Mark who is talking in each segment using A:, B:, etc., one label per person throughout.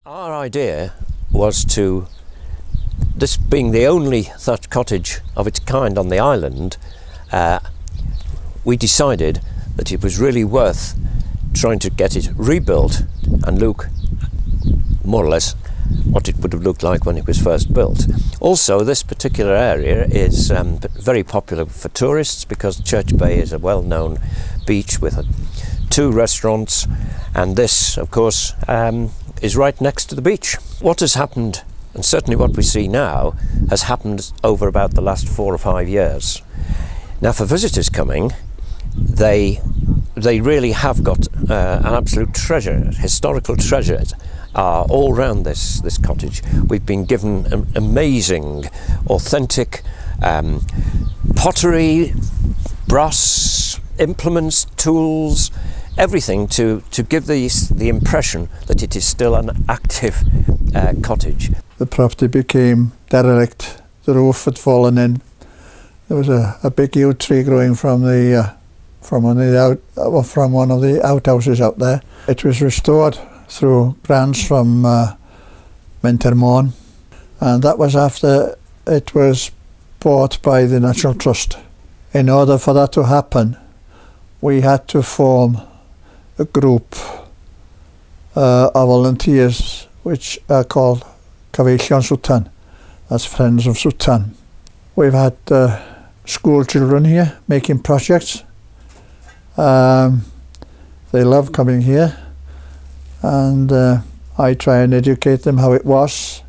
A: Our idea was to, this being the only thatched cottage of its kind on the island, we decided that it was really worth trying to get it rebuilt and look more or less what it would have looked like when it was first built. Also, this particular area is very popular for tourists because Church Bay is a well-known beach with two restaurants, and this, of course, is right next to the beach. What has happened, and certainly what we see now, has happened over about the last 4 or 5 years. Now, for visitors coming, they really have got an absolute treasure, historical treasures are all around this cottage. We've been given amazing, authentic pottery, brass, implements, tools, everything to give the impression that it is still an active cottage.
B: The property became derelict. The roof had fallen in. There was a big yew tree growing from one of the outhouses out there. It was restored through grants from Wintermorn, and that was after it was bought by the National Trust. In order for that to happen, we had to form a group of volunteers which are called Cyfeillion Swtan. That's Friends of Swtan. We've had school children here making projects. They love coming here, and I try and educate them how it was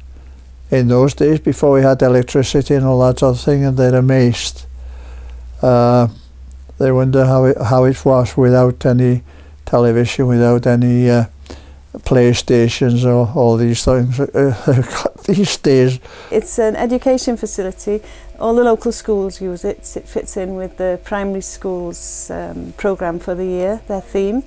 B: in those days before we had electricity and all that sort of thing, and they're amazed. They wonder how it was without any television, without any PlayStations or all these things these days.
C: It's an education facility. All the local schools use it. It fits in with the primary schools programme for the year, their theme.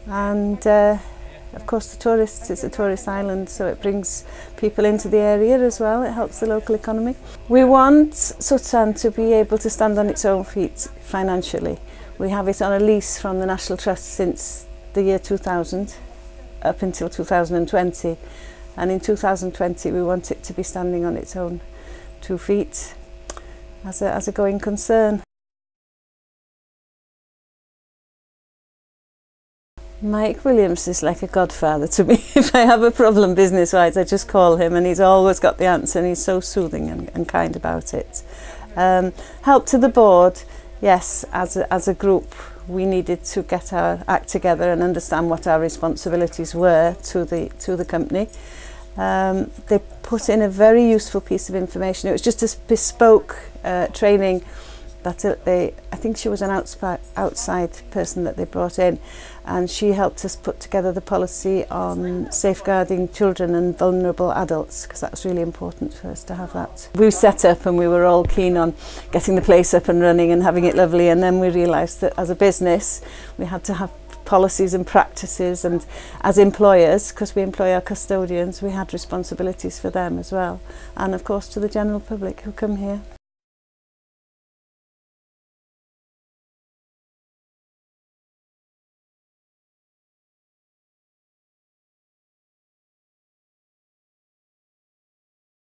C: And of course the tourists, it's a tourist island, so it brings people into the area as well. It helps the local economy. We want Swtan to be able to stand on its own feet financially. We have it on a lease from the National Trust since the year 2000 up until 2020, and in 2020 we want it to be standing on its own 2 feet as a going concern. Mike Williams is like a godfather to me. If I have a problem business-wise, I just call him and he's always got the answer, and he's so soothing and kind about it. Help to the board, yes, as a group we needed to get our act together and understand what our responsibilities were to the company. They put in a very useful piece of information. It was just a bespoke training that I think she was an outside person that they brought in, and she helped us put together the policy on safeguarding children and vulnerable adults, because that's really important for us to have that. We set up and we were all keen on getting the place up and running and having it lovely, and then we realised that as a business we had to have policies and practices, and as employers, because we employ our custodians, we had responsibilities for them as well, and of course to the general public who come here.